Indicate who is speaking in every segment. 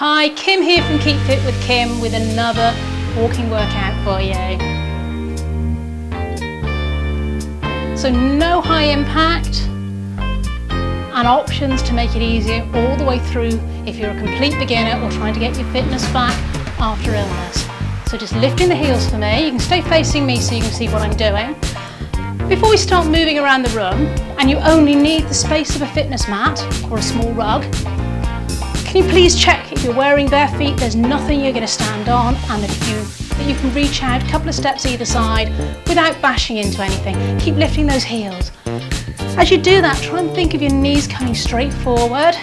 Speaker 1: Hi, Kim here from Keep Fit with Kim with another walking workout for you. So no high impact and options to make it easier all the way through if you're a complete beginner or trying to get your fitness back after illness. So just lifting the heels for me. You can stay facing me so you can see what I'm doing. Before we start moving around the room, and you only need the space of a fitness mat or a small rug, can you please check if you're wearing bare feet, there's nothing you're going to stand on, and that you can reach out a couple of steps either side without bashing into anything. Keep lifting those heels. As you do that, try and think of your knees coming straight forward.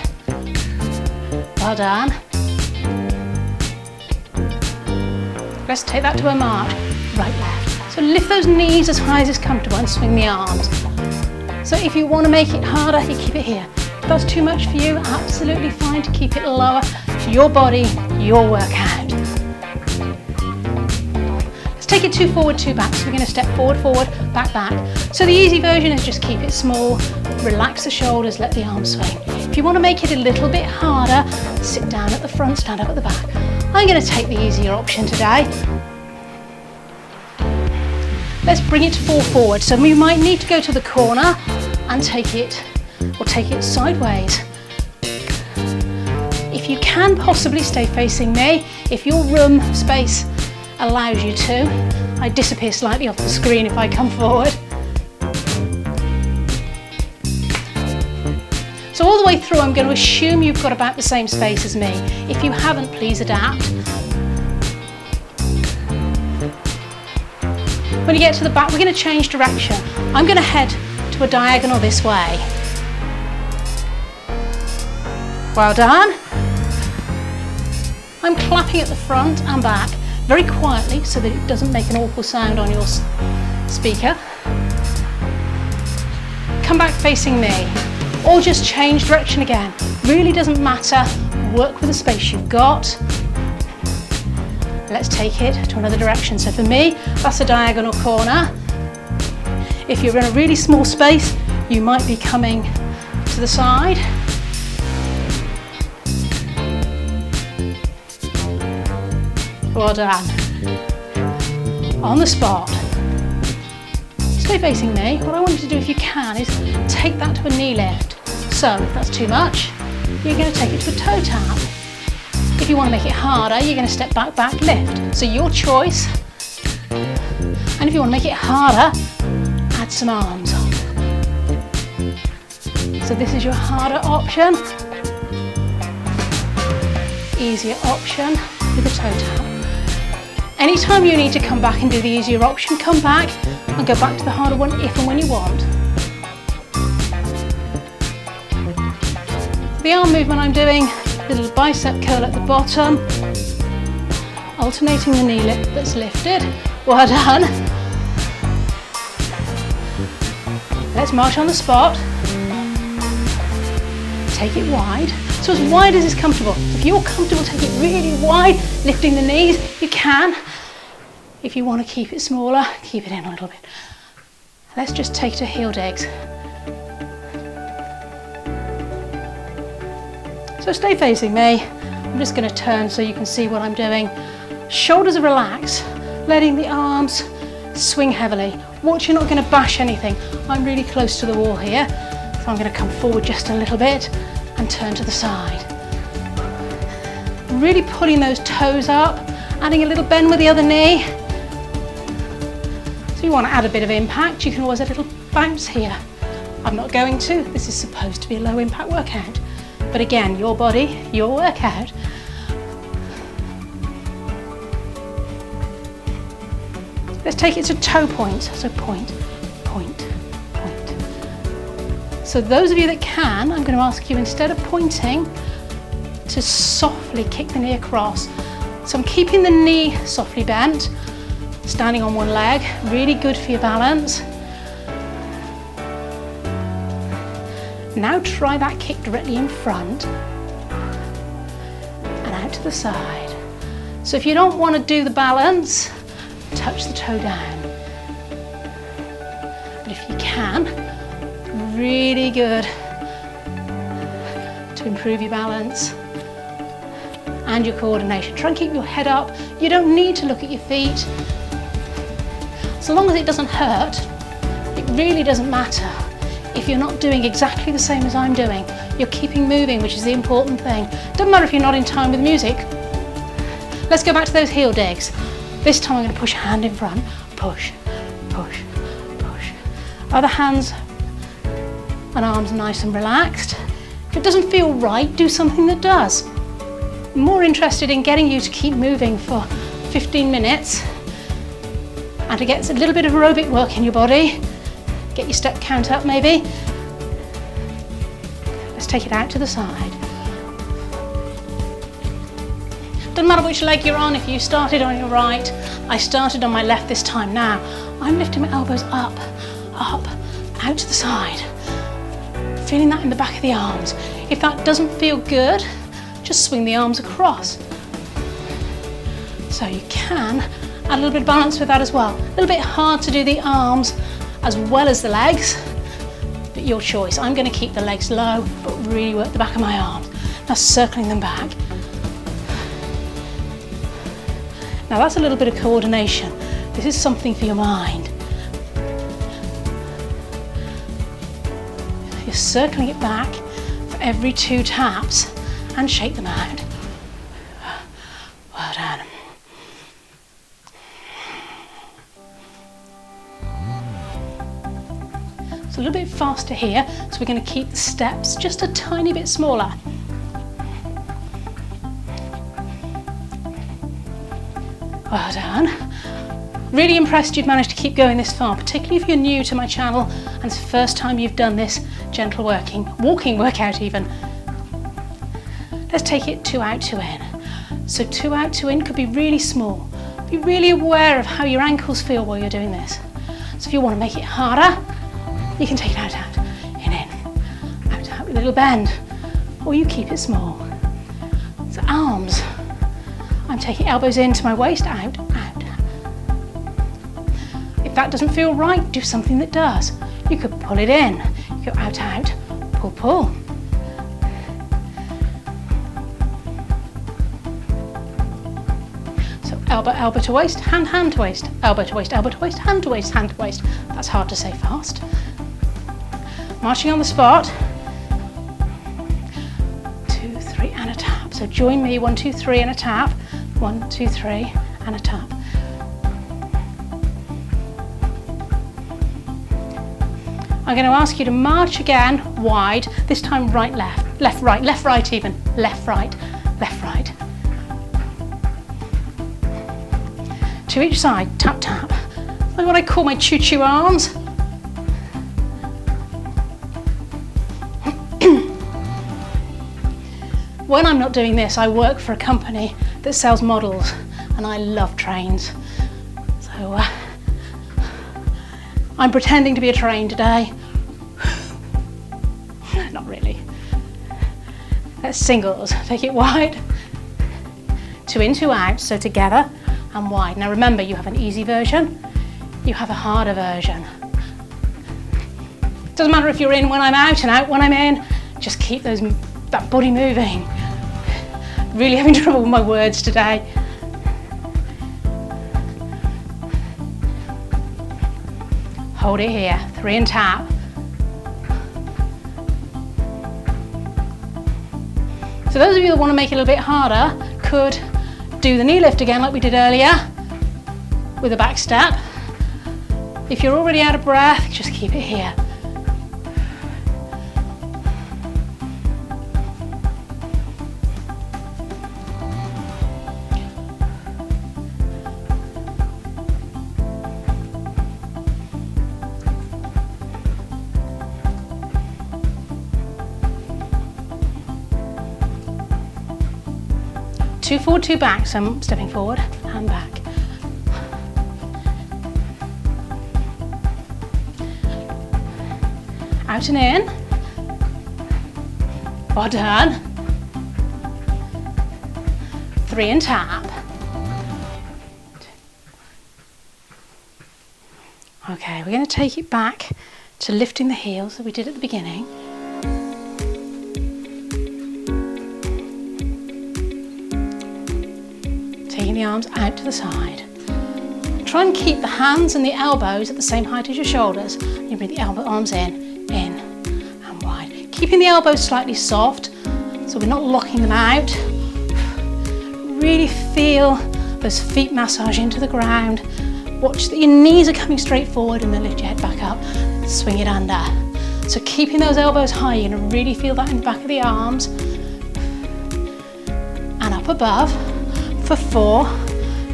Speaker 1: Well done. Let's take that to a march. Right, left. So lift those knees as high as is comfortable and swing the arms. So if you want to make it harder, you keep it here. If that's too much for you, absolutely fine to keep it lower. It's your body, your workout. Let's take it 2 forward, 2 back. So we're going to step forward, forward, back, back. So the easy version is just keep it small, relax the shoulders, let the arms swing. If you want to make it a little bit harder, sit down at the front, stand up at the back. I'm going to take the easier option today. Let's bring it to 4 forward. So we might need to go to the corner and take it sideways. If you can possibly stay facing me, if your room space allows you to. I disappear slightly off the screen if I come forward. So all the way through, I'm going to assume you've got about the same space as me. If you haven't, please adapt. When you get to the back, we're going to change direction. I'm going to head to a diagonal this way. Well done. I'm clapping at the front and back very quietly so that it doesn't make an awful sound on your speaker. Come back facing me, or just change direction again. Really doesn't matter. Work with the space you've got. Let's take it to another direction. So for me, that's a diagonal corner. If you're in a really small space, you might be coming to the side. Well done. On the spot. Stay facing me. What I want you to do, if you can, is take that to a knee lift. So if that's too much, you're going to take it to a toe tap. If you want to make it harder, you're going to step back, back, lift. So your choice. And if you want to make it harder, add some arms on. So this is your harder option. Easier option with a toe tap. Anytime you need to come back and do the easier option, come back and go back to the harder one if and when you want. The arm movement I'm doing, little bicep curl at the bottom, alternating the knee lift that's lifted. Well done. Let's march on the spot. Take it wide. So as wide as is comfortable. If you're comfortable, take it really wide, lifting the knees, you can. If you want to keep it smaller, keep it in a little bit. Let's just take it to heel digs. So stay facing me. I'm just going to turn so you can see what I'm doing. Shoulders are relaxed, letting the arms swing heavily. Watch you're not going to bash anything. I'm really close to the wall here, so I'm going to come forward just a little bit and turn to the side. Really pulling those toes up, adding a little bend with the other knee. So you want to add a bit of impact, you can always add a little bounce here. I'm not going to, this is supposed to be a low impact workout. But again, your body, your workout. Let's take it to toe point. So point, point, point. So those of you that can, I'm going to ask you, instead of pointing, to softly kick the knee across. So I'm keeping the knee softly bent, standing on one leg, really good for your balance. Now try that kick directly in front and out to the side. So if you don't want to do the balance, touch the toe down. But if you can, really good to improve your balance and your coordination. Try and keep your head up. You don't need to look at your feet. So long as it doesn't hurt, it really doesn't matter. If you're not doing exactly the same as I'm doing, you're keeping moving, which is the important thing. Doesn't matter if you're not in time with music. Let's go back to those heel digs. This time I'm going to push a hand in front. Push, push, push. Other hands and arms nice and relaxed. If it doesn't feel right, do something that does. I'm more interested in getting you to keep moving for 15 minutes and to get a little bit of aerobic work in your body. Get your step count up maybe. Let's take it out to the side. Doesn't matter which leg you're on. If you started on your right, I started on my left this time. Now, I'm lifting my elbows up, up, out to the side. Feeling that in the back of the arms. If that doesn't feel good, just swing the arms across. So you can add a little bit of balance with that as well. A little bit hard to do the arms as well as the legs, but your choice. I'm going to keep the legs low, but really work the back of my arms. Now circling them back. Now that's a little bit of coordination. This is something for your mind. You're circling it back for every 2 taps and shake them out. Well done. It's a little bit faster here, so we're going to keep the steps just a tiny bit smaller. Well done. Really impressed you've managed to keep going this far, particularly if you're new to my channel and it's the first time you've done this gentle walking workout even. Let's take it 2 out, 2 in. So 2 out, 2 in could be really small. Be really aware of how your ankles feel while you're doing this. So if you want to make it harder, you can take it out, out, in, out, out with a little bend, or you keep it small. So arms, I'm taking elbows into my waist, out, out. If that doesn't feel right, do something that does. You could pull it in, you go out, out, pull, pull. So elbow, elbow to waist, hand to waist, elbow to waist, elbow to waist, hand to waist, hand to waist. That's hard to say fast. Marching on the spot. 2, 3, and a tap. So join me, 1, 2, 3, and a tap. 1, 2, 3, and a tap. I'm going to ask you to march again wide, this time right, left, left, right even, left, right, left, right. To each side, tap, tap. Like what I call my choo-choo arms. When I'm not doing this, I work for a company that sells models and I love trains. So I'm pretending to be a train today. Not really. Let's singles, take it wide. 2 in, 2 out, so together and wide. Now remember, you have an easy version, you have a harder version. Doesn't matter if you're in when I'm out and out when I'm in, just keep that body moving. Really having trouble with my words today. Hold it here, 3 and tap. So those of you that want to make it a little bit harder could do the knee lift again like we did earlier with a back step. If you're already out of breath, just keep it here. Two forward, 2 back, so I'm stepping forward and back. Out and in. Well done. 3 and tap. Okay, we're going to take it back to lifting the heels that we did at the beginning. Taking the arms out to the side. Try and keep the hands and the elbows at the same height as your shoulders. You bring the arms in and wide. Keeping the elbows slightly soft so we're not locking them out. Really feel those feet massage into the ground. Watch that your knees are coming straight forward and then lift your head back up. Swing it under. So keeping those elbows high, you're going to really feel that in the back of the arms. And up above for 4,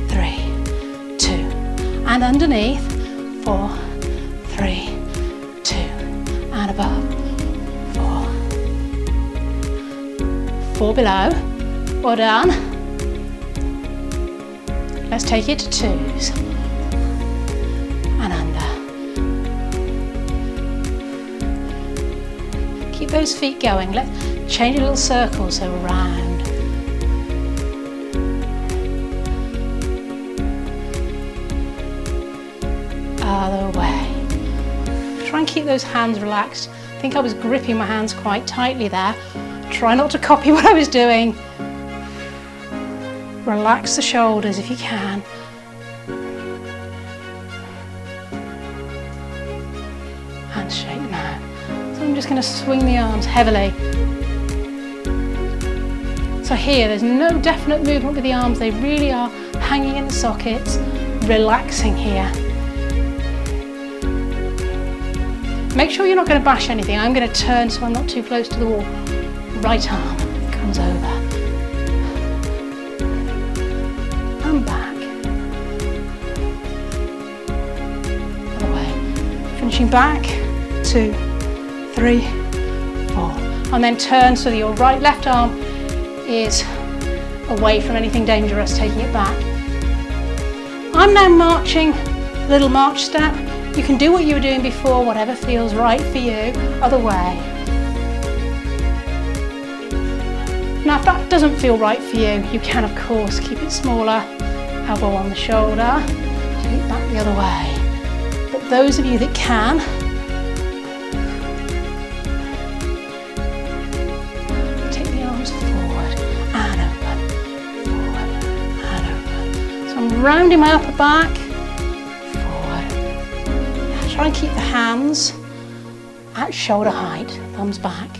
Speaker 1: 3, 2. And underneath, 4, 3, 2. And above, 4. 4 below. Well done. Let's take it to 2s. And under. Keep those feet going. Let's change a little circle, so round. Other way. Try and keep those hands relaxed. I think I was gripping my hands quite tightly there. Try not to copy what I was doing. Relax the shoulders if you can. And shake them out. So I'm just going to swing the arms heavily. So here, there's no definite movement with the arms. They really are hanging in the sockets, relaxing here. Make sure you're not going to bash anything. I'm going to turn so I'm not too close to the wall. Right arm comes over. And back. Other way. Finishing back. 2, 3, 4. And then turn so that your left arm is away from anything dangerous, taking it back. I'm now marching, little march step. You can do what you were doing before, whatever feels right for you. Other way. Now if that doesn't feel right for you, you can of course keep it smaller. Elbow on the shoulder, take it back the other way. But those of you that can, take the arms forward and open, forward and open. So I'm rounding my upper back. Try and keep the hands at shoulder height, thumbs back,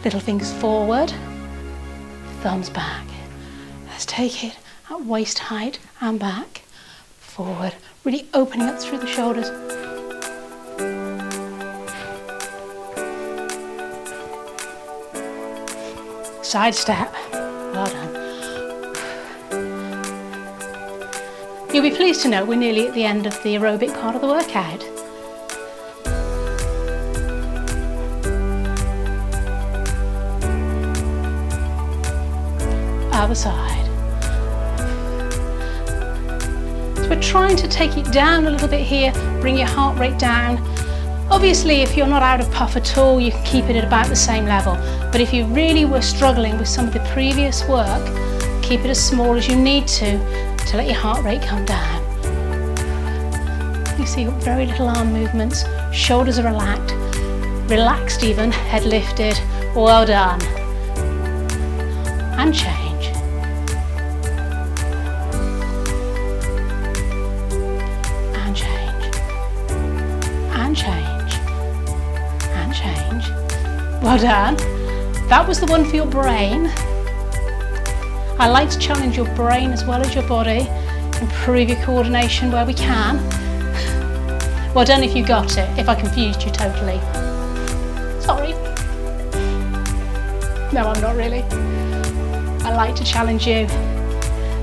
Speaker 1: little fingers forward, thumbs back. Let's take it at waist height and back, forward, really opening up through the shoulders. Side step, well done. You'll be pleased to know we're nearly at the end of the aerobic part of the workout. Other side. So we're trying to take it down a little bit here, bring your heart rate down. Obviously, if you're not out of puff at all, you can keep it at about the same level. But if you really were struggling with some of the previous work, keep it as small as you need to let your heart rate come down. You see you've got very little arm movements, shoulders are relaxed even, head lifted. Well done. And change. Well done. That was the one for your brain. I like to challenge your brain as well as your body, improve your coordination where we can. Well done if you got it, if I confused you totally. Sorry. No, I'm not really. I like to challenge you.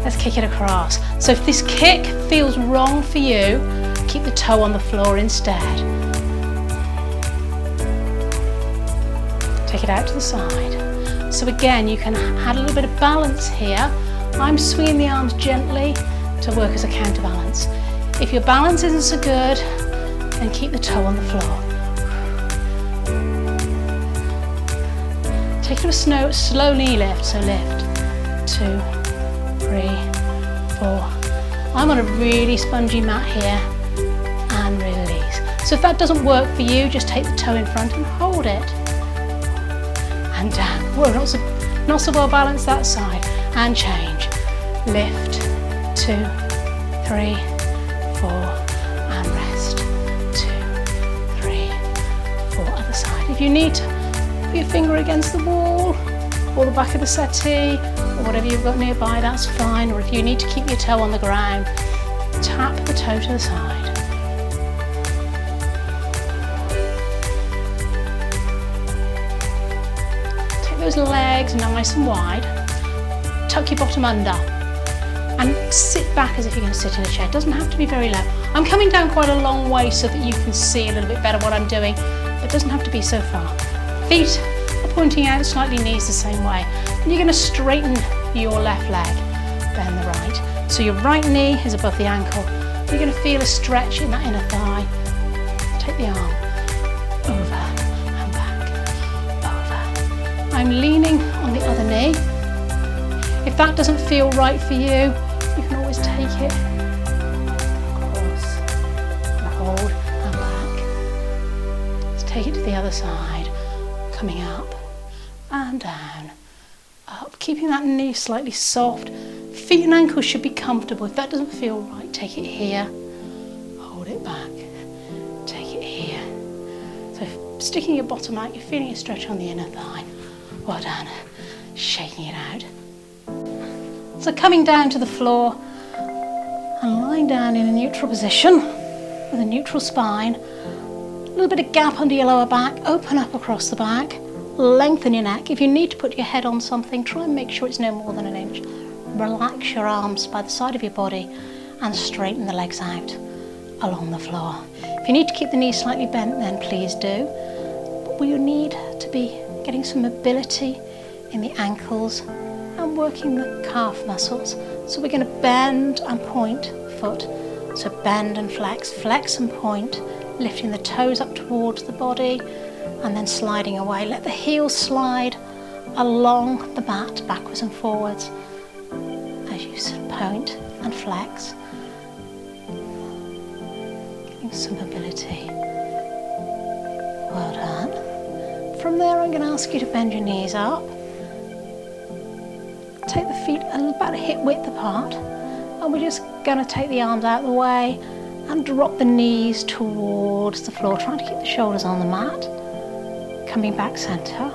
Speaker 1: Let's kick it across. So if this kick feels wrong for you, keep the toe on the floor instead. Take it out to the side. So again, you can add a little bit of balance here. I'm swinging the arms gently to work as a counterbalance. If your balance isn't so good, then keep the toe on the floor. Take it to a slow knee lift, so lift. 2, 3, 4. I'm on a really spongy mat here, and release. So if that doesn't work for you, just take the toe in front and hold it. And down. Whoa, not so well balanced that side. And change. Lift 2, 3, 4, and rest. 2, 3, 4, other side. If you need to put your finger against the wall or the back of the settee or whatever you've got nearby, that's fine. Or if you need to keep your toe on the ground, tap the toe to the side. Take those legs nice and wide. Tuck your bottom under and sit back as if you're going to sit in a chair. It doesn't have to be very low. I'm coming down quite a long way so that you can see a little bit better what I'm doing. It doesn't have to be so far. Feet are pointing out slightly, knees the same way. And you're going to straighten your left leg, then the right. So your right knee is above the ankle. You're going to feel a stretch in that inner thigh. Take the arm over and back, over. I'm leaning on the other knee. If that doesn't feel right for you, you can always take it across and hold and back. Let's take it to the other side, coming up and down, up, keeping that knee slightly soft. Feet and ankles should be comfortable. If that doesn't feel right, take it here, hold it back, take it here. So sticking your bottom out, you're feeling a stretch on the inner thigh. Well done. Shaking it out. So coming down to the floor and lying down in a neutral position with a neutral spine, a little bit of gap under your lower back, open up across the back, lengthen your neck. If you need to put your head on something, try and make sure it's no more than an inch. Relax your arms by the side of your body and straighten the legs out along the floor. If you need to keep the knees slightly bent, then please do. But we will need to be getting some mobility in the ankles and working the calf muscles. So we're going to bend and point foot. So bend and flex, flex and point, lifting the toes up towards the body and then sliding away. Let the heels slide along the mat backwards and forwards as you point and flex. Getting some mobility. Well done. From there I'm going to ask you to bend your knees up. Take the feet about a hip width apart, and we're just going to take the arms out of the way and drop the knees towards the floor, trying to keep the shoulders on the mat, coming back centre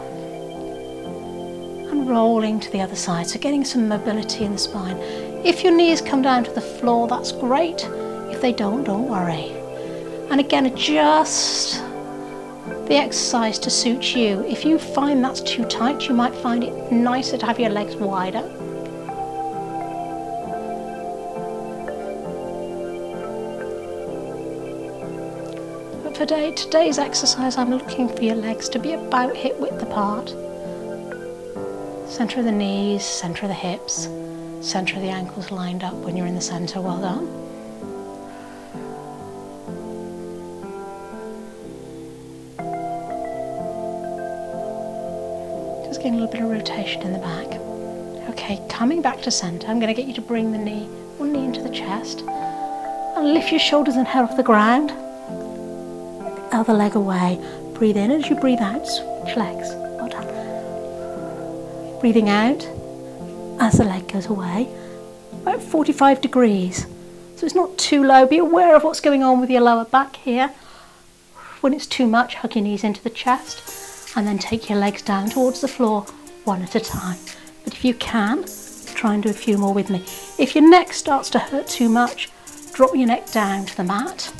Speaker 1: and rolling to the other side, so getting some mobility in the spine. If your knees come down to the floor, that's great. If they don't worry. And again, adjust the exercise to suit you. If you find that's too tight, you might find it nicer to have your legs wider. But for today's exercise, I'm looking for your legs to be about hip width apart. Centre of the knees, centre of the hips, centre of the ankles lined up when you're in the centre. Well done. Getting a little bit of rotation in the back. Okay, coming back to centre, I'm going to get you to bring the knee, one knee into the chest, and lift your shoulders and head off the ground. The other leg away. Breathe in as you breathe out. Switch legs. Well done. Breathing out as the leg goes away. About 45 degrees. So it's not too low. Be aware of what's going on with your lower back here. When it's too much, hug your knees into the chest. And then take your legs down towards the floor one at a time. But if you can, try and do a few more with me. If your neck starts to hurt too much, drop your neck down to the mat.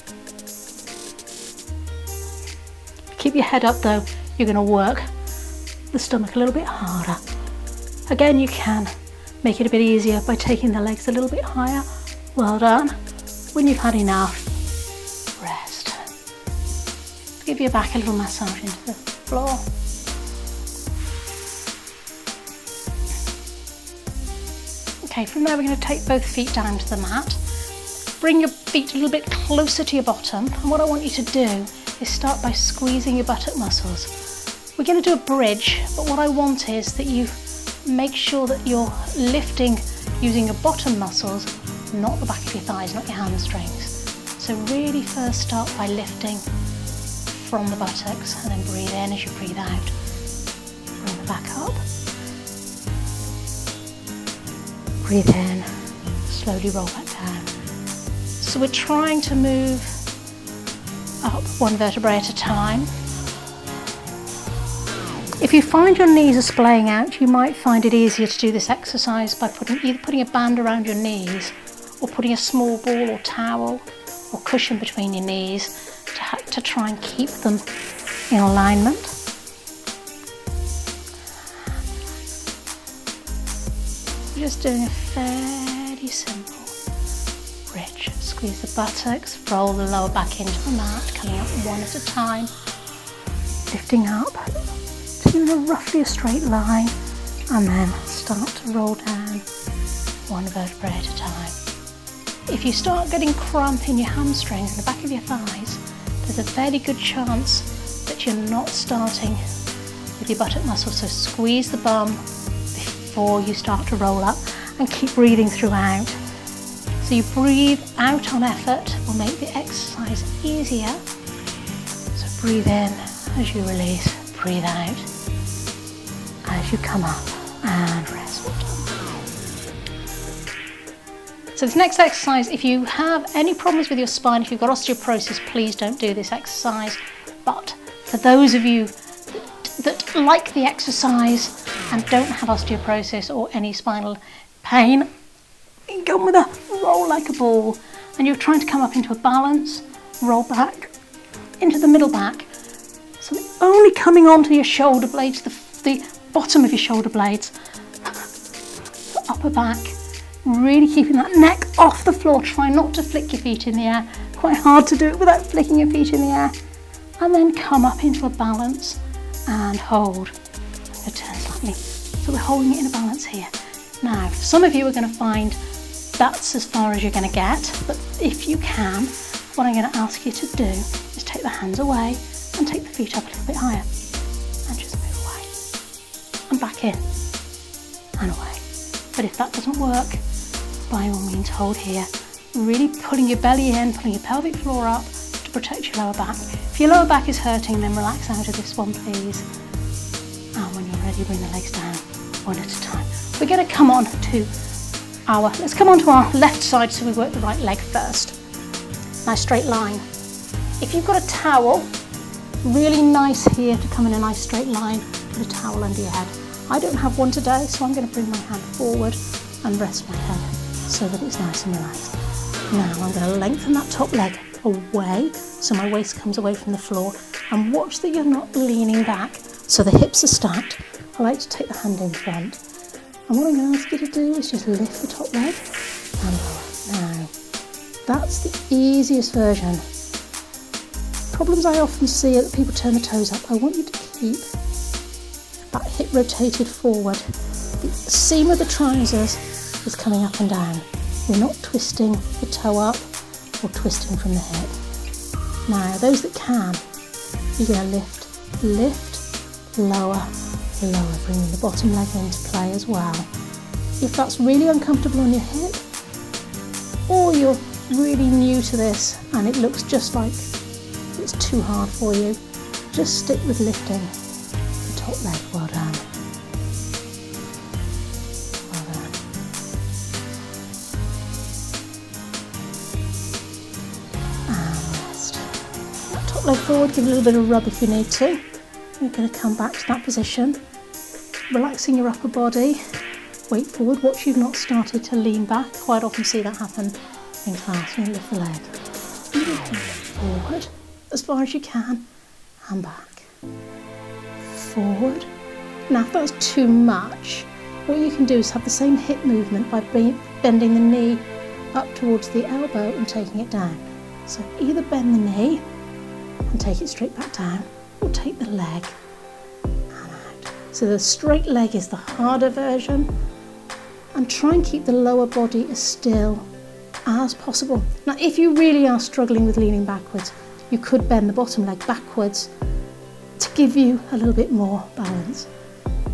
Speaker 1: Keep your head up though, you're going to work the stomach a little bit harder. Again, you can make it a bit easier by taking the legs a little bit higher. Well done. When you've had enough, rest. Give your back a little massage into the floor. Okay, from there we're going to take both feet down to the mat. Bring your feet a little bit closer to your bottom, and what I want you to do is start by squeezing your buttock muscles. We're going to do a bridge, but what I want is that you make sure that you're lifting using your bottom muscles, not the back of your thighs, not your hamstrings. So really first start by lifting from the buttocks and then breathe in as you breathe out. Bring the back up. Breathe in, slowly roll back down. So we're trying to move up one vertebrae at a time. If you find your knees are splaying out, you might find it easier to do this exercise by either putting a band around your knees or putting a small ball or towel or cushion between your knees to try and keep them in alignment. We're just doing a fairly simple bridge. Squeeze the buttocks, roll the lower back into the mat, coming up one at a time, lifting up to roughly a straight line, and then start to roll down one vertebrae at a time. If you start getting cramp in your hamstrings and the back of your thighs, there's a fairly good chance that you're not starting with your buttock muscles, so squeeze the bum before you start to roll up and keep breathing throughout. So you breathe out on effort will make the exercise easier. So breathe in as you release, breathe out as you come up, and rest. So this next exercise, if you have any problems with your spine, if you've got osteoporosis, please don't do this exercise. But for those of you that like the exercise and don't have osteoporosis or any spinal pain, you go with a roll like a ball, and you're trying to come up into a balance, roll back into the middle back. So only coming onto your shoulder blades, the bottom of your shoulder blades, the upper back, really keeping that neck off the floor. Try not to flick your feet in the air. Quite hard to do it without flicking your feet in the air. And then come up into a balance and hold. I'm going to turn slightly. So we're holding it in a balance here. Now, some of you are going to find that's as far as you're going to get, but if you can, what I'm going to ask you to do is take the hands away and take the feet up a little bit higher and just move away and back in and away. But if that doesn't work, by all means hold here, really pulling your belly in, pulling your pelvic floor up to protect your lower back. If your lower back is hurting, then relax out of this one, please. And when you're ready, bring the legs down one at a time. We're going to come on to let's come on to our left side, so we work the right leg first. Nice straight line. If you've got a towel, really nice here to come in a nice straight line, put a towel under your head. I don't have one today, so I'm going to bring my hand forward and rest my head so that it's nice and relaxed. Now I'm going to lengthen that top leg away so my waist comes away from the floor, and watch that you're not leaning back so the hips are stacked. I like to take the hand in front, and what I'm going to ask you to do is just lift the top leg and lower. Now that's the easiest version. Problems I often see are that people turn the toes up. I want you to keep that hip rotated forward. The seam of the trousers is coming up and down. We're not twisting the toe up or twisting from the hip. Now, those that can, you're going to lift, lower, lower, bringing the bottom leg into play as well. If that's really uncomfortable on your hip, or you're really new to this and it looks just like it's too hard for you, just stick with lifting the top leg. Well done. Well done. And rest. That top leg forward, give a little bit of rub if you need to. You're going to come back to that position, relaxing your upper body. Weight forward, watch you've not started to lean back. Quite often see that happen in class when you lift the leg. Forward as far as you can and back. Forward. Now if that's too much, what you can do is have the same hip movement by bending the knee up towards the elbow and taking it down. So either bend the knee and take it straight back down, or take the leg and out. So the straight leg is the harder version, and try and keep the lower body as still as possible. Now if you really are struggling with leaning backwards, you could bend the bottom leg backwards to give you a little bit more balance.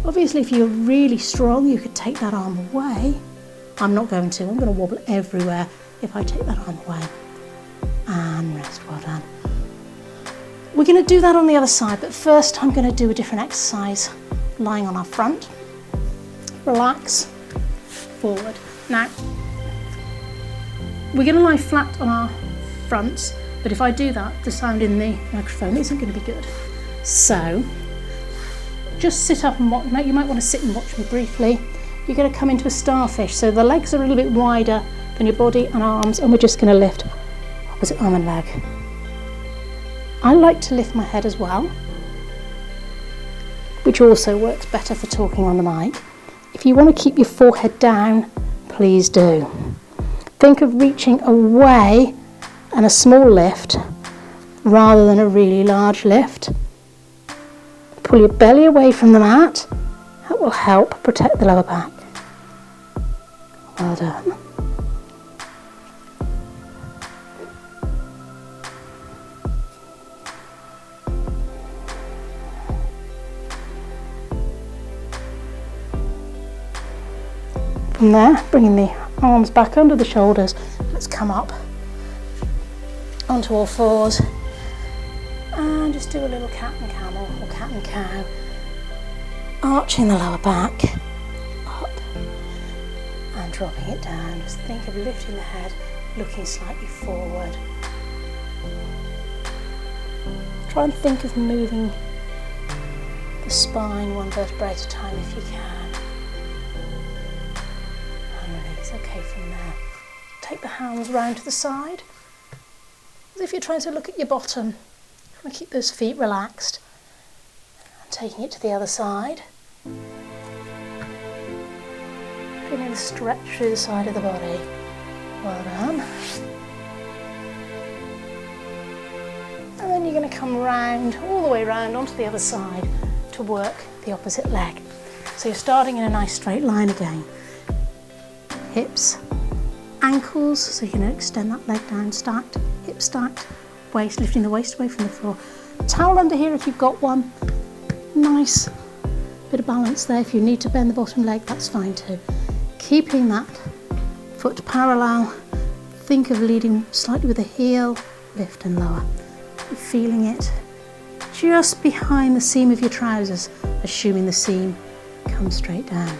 Speaker 1: Obviously if you're really strong, you could take that arm away. I'm not going to, I'm going to wobble everywhere if I take that arm away. And rest, well done. We're going to do that on the other side, but first I'm going to do a different exercise, lying on our front. Relax, forward. Now, we're going to lie flat on our fronts, but if I do that, the sound in the microphone isn't going to be good. So just sit up and watch. You might want to sit and watch me briefly. You're going to come into a starfish, so the legs are a little bit wider than your body and arms, and we're just going to lift opposite arm and leg. I like to lift my head as well, which also works better for talking on the mic. If you want to keep your forehead down, please do. Think of reaching away and a small lift rather than a really large lift. Pull your belly away from the mat. That will help protect the lower back. Well done. From there, bringing the arms back under the shoulders, let's come up onto all fours and just do a little cat and camel or cat and cow, arching the lower back up and dropping it down. Just think of lifting the head, looking slightly forward. Try and think of moving the spine one vertebrae at a time if you can. Okay, from there, take the hands round to the side, as if you're trying to look at your bottom. Try to keep those feet relaxed, and taking it to the other side. Feeling the stretch through the side of the body. Well done. And then you're going to come round, all the way round onto the other side to work the opposite leg. So you're starting in a nice straight line again. Hips, ankles, so you're going to extend that leg down, stacked, hips stacked, waist, lifting the waist away from the floor. Towel under here if you've got one. Nice bit of balance there. If you need to bend the bottom leg, that's fine too. Keeping that foot parallel, think of leading slightly with the heel, lift and lower. You're feeling it just behind the seam of your trousers, assuming the seam comes straight down.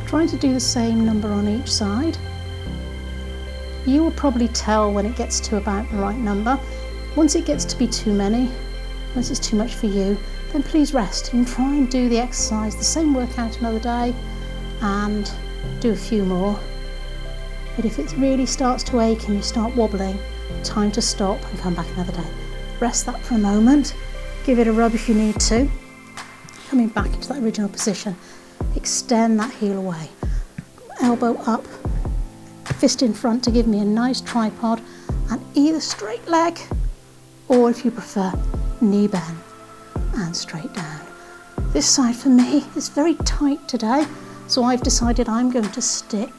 Speaker 1: Trying to do the same number on each side. You will probably tell when it gets to about the right number. Once it gets to be too many, once it's too much for you, then please rest and try and do the exercise, the same workout another day, and do a few more. But if it really starts to ache and you start wobbling, time to stop and come back another day. Rest that for a moment, give it a rub if you need to. Coming back into that original position. Extend that heel away, elbow up, fist in front to give me a nice tripod, and either straight leg or, if you prefer, knee bend and straight down. This side for me is very tight today, so I've decided I'm going to stick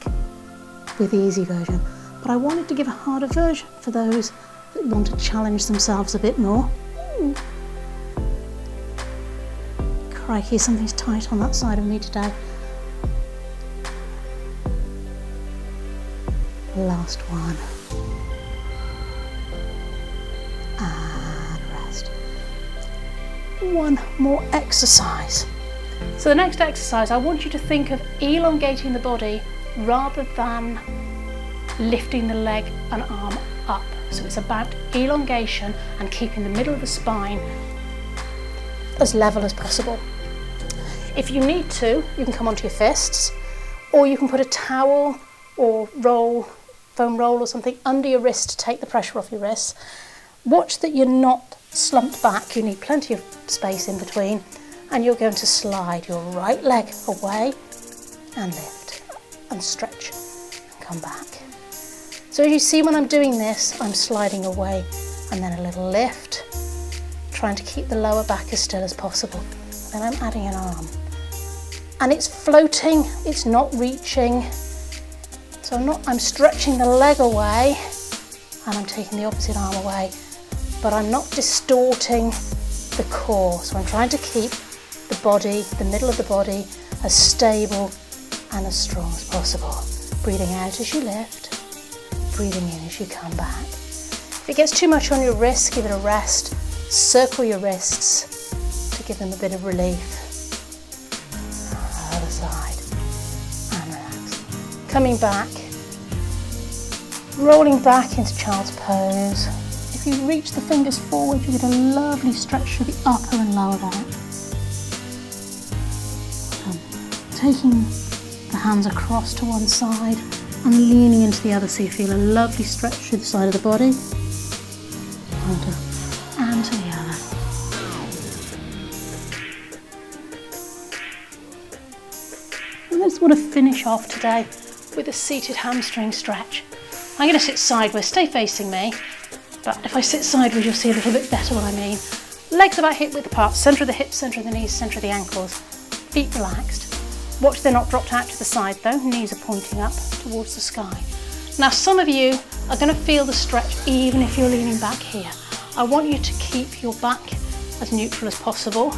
Speaker 1: with the easy version, but I wanted to give a harder version for those that want to challenge themselves a bit more. Ooh. Crikey, something's tight on that side of me today. Last one. And rest. One more exercise. So the next exercise, I want you to think of elongating the body rather than lifting the leg and arm up. So it's about elongation and keeping the middle of the spine as level as possible. If you need to, you can come onto your fists, or you can put a towel or foam roll or something under your wrist to take the pressure off your wrists. Watch that you're not slumped back. You need plenty of space in between, and you're going to slide your right leg away and lift and stretch and come back. So as you see, when I'm doing this, I'm sliding away and then a little lift, trying to keep the lower back as still as possible. Then I'm adding an arm. And it's floating, it's not reaching. So I'm stretching the leg away and I'm taking the opposite arm away, but I'm not distorting the core. So I'm trying to keep the body, the middle of the body, as stable and as strong as possible. Breathing out as you lift, breathing in as you come back. If it gets too much on your wrists, give it a rest. Circle your wrists to give them a bit of relief. Other side. Coming back, rolling back into child's pose. If you reach the fingers forward, you get a lovely stretch through the upper and lower back. Taking the hands across to one side and leaning into the other so you feel a lovely stretch through the side of the body. Well done. And to the other. And I just want to finish off today with a seated hamstring stretch. I'm going to sit sideways, stay facing me, but if I sit sideways you'll see a little bit better what I mean. Legs about hip width apart, centre of the hips, centre of the knees, centre of the ankles. Feet relaxed. Watch they're not dropped out to the side though, knees are pointing up towards the sky. Now some of you are going to feel the stretch even if you're leaning back here. I want you to keep your back as neutral as possible.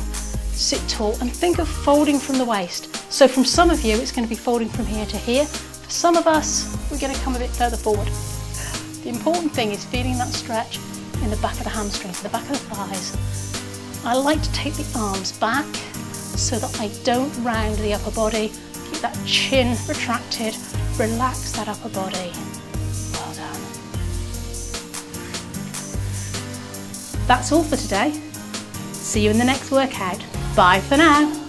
Speaker 1: Sit tall and think of folding from the waist. So from some of you it's going to be folding from here to here. For some of us we're going to come a bit further forward. The important thing is feeling that stretch in the back of the hamstrings, the back of the thighs. I like to take the arms back so that I don't round the upper body. Keep that chin retracted, relax that upper body. Well done. That's all for today. See you in the next workout. Bye for now.